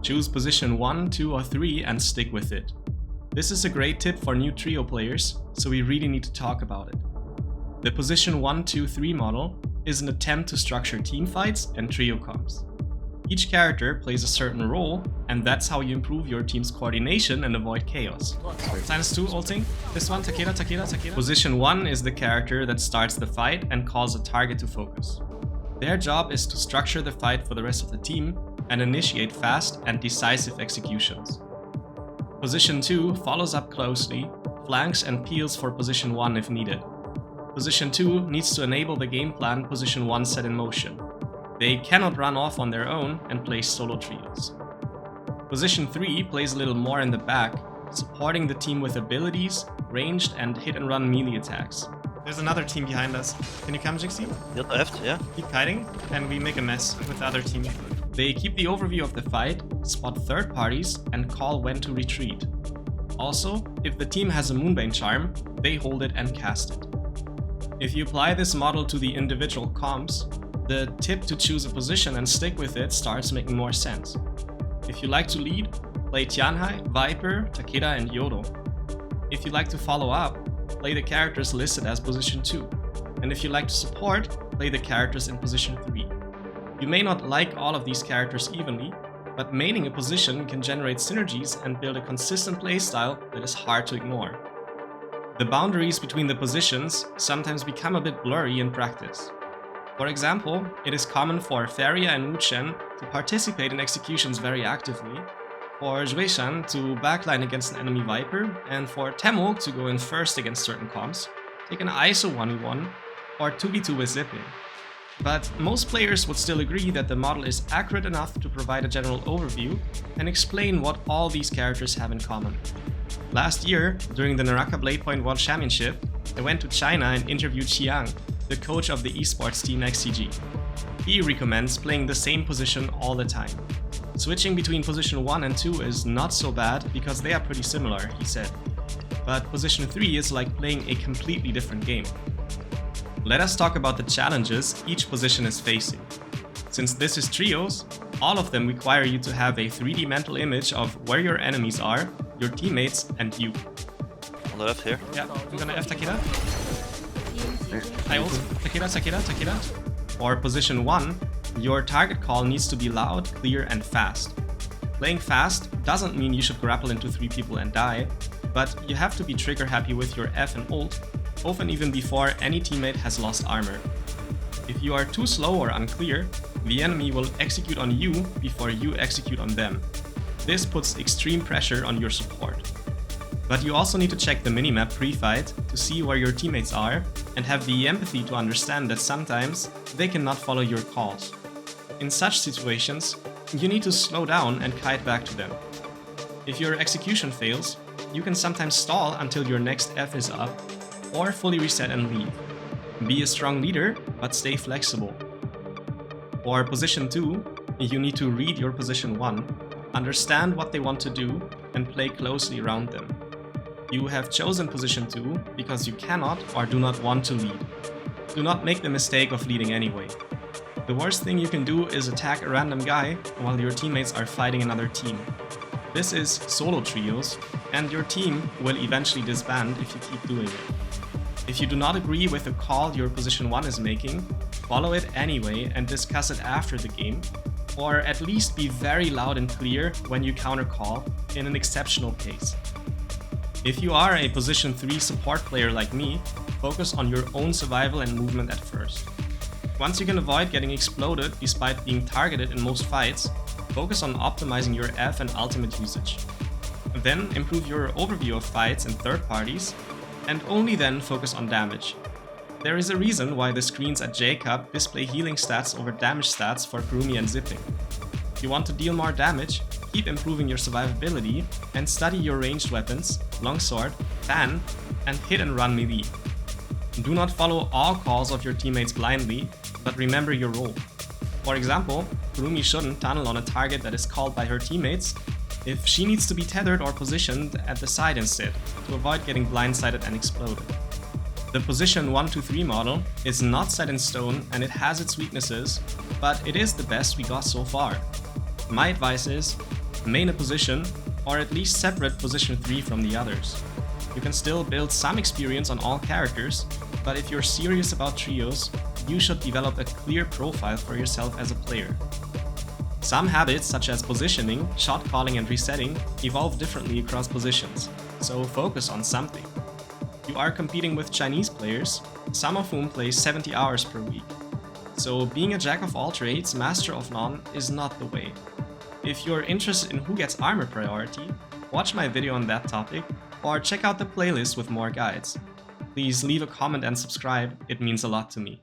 Choose position 1, 2 or 3 and stick with it. This is a great tip for new trio players, so we really need to talk about it. The position 1, 2, 3 model is an attempt to structure team fights and trio comps. Each character plays a certain role, and that's how you improve your team's coordination and avoid chaos. -2 ulting. This one, Takeda. Position 1 is the character that starts the fight and calls a target to focus. Their job is to structure the fight for the rest of the team and initiate fast and decisive executions. Position 2 follows up closely, flanks and peels for position 1 if needed. Position 2 needs to enable the game plan position 1 set in motion. They cannot run off on their own and play solo trios. Position 3 plays a little more in the back, supporting the team with abilities, ranged and hit and run melee attacks. There's another team behind us. Can you come, Jixi? Left, yeah. Keep kiting, and we make a mess with the other team. They keep the overview of the fight, spot third parties, and call when to retreat. Also, if the team has a Moonbane Charm, they hold it and cast it. If you apply this model to the individual comps, the tip to choose a position and stick with it starts making more sense. If you like to lead, play Tianhai, Viper, Takeda and Yodo. If you like to follow up, play the characters listed as position 2. And if you like to support, play the characters in position 3. You may not like all of these characters evenly, but maining a position can generate synergies and build a consistent playstyle that is hard to ignore. The boundaries between the positions sometimes become a bit blurry in practice. For example, it is common for Faria and Wuchen to participate in executions very actively, for Zhuishan to backline against an enemy Viper, and for Temo to go in first against certain comps, take an ISO 1v1, or 2v2 with zipping. But most players would still agree that the model is accurate enough to provide a general overview and explain what all these characters have in common. Last year, during the Naraka Bladepoint World Championship, I went to China and interviewed Xiang, the coach of the esports team XCG. He recommends playing the same position all the time. Switching between position 1 and 2 is not so bad because they are pretty similar, he said. But position 3 is like playing a completely different game. Let us talk about the challenges each position is facing. Since this is trios, all of them require you to have a 3D mental image of where your enemies are, your teammates, and you. On the left here. Yeah, I'm gonna F Takeda. I ult. Takeda. For position 1, your target call needs to be loud, clear, and fast. Playing fast doesn't mean you should grapple into 3 people and die, but you have to be trigger happy with your F and ult, often even before any teammate has lost armor. If you are too slow or unclear, the enemy will execute on you before you execute on them. This puts extreme pressure on your support. But you also need to check the minimap pre-fight to see where your teammates are and have the empathy to understand that sometimes they cannot follow your calls. In such situations, you need to slow down and kite back to them. If your execution fails, you can sometimes stall until your next F is up, or fully reset and leave. Be a strong leader, but stay flexible. For position 2, you need to read your position 1, understand what they want to do, and play closely around them. You have chosen position 2 because you cannot or do not want to lead. Do not make the mistake of leading anyway. The worst thing you can do is attack a random guy while your teammates are fighting another team. This is solo trios, and your team will eventually disband if you keep doing it. If you do not agree with the call your position 1 is making, follow it anyway and discuss it after the game, or at least be very loud and clear when you counter call in an exceptional case. If you are a position 3 support player like me, focus on your own survival and movement at first. Once you can avoid getting exploded despite being targeted in most fights, focus on optimizing your F and ultimate usage. Then improve your overview of fights and third parties, and only then focus on damage. There is a reason why the screens at J-Cup display healing stats over damage stats for Kurumi and Zipping. If you want to deal more damage, keep improving your survivability and study your ranged weapons, longsword, fan, and hit and run melee. Do not follow all calls of your teammates blindly, but remember your role. For example, Kurumi shouldn't tunnel on a target that is called by her teammates if she needs to be tethered or positioned at the side instead, to avoid getting blindsided and exploded. The position 1-3 model is not set in stone and it has its weaknesses, but it is the best we got so far. My advice is, main a position, or at least separate position 3 from the others. You can still build some experience on all characters, but if you're serious about trios, you should develop a clear profile for yourself as a player. Some habits, such as positioning, shot calling and resetting, evolve differently across positions, so focus on something. You are competing with Chinese players, some of whom play 70 hours per week. So being a jack of all trades, master of none is not the way. If you're interested in who gets armor priority, watch my video on that topic, or check out the playlist with more guides. Please leave a comment and subscribe, it means a lot to me.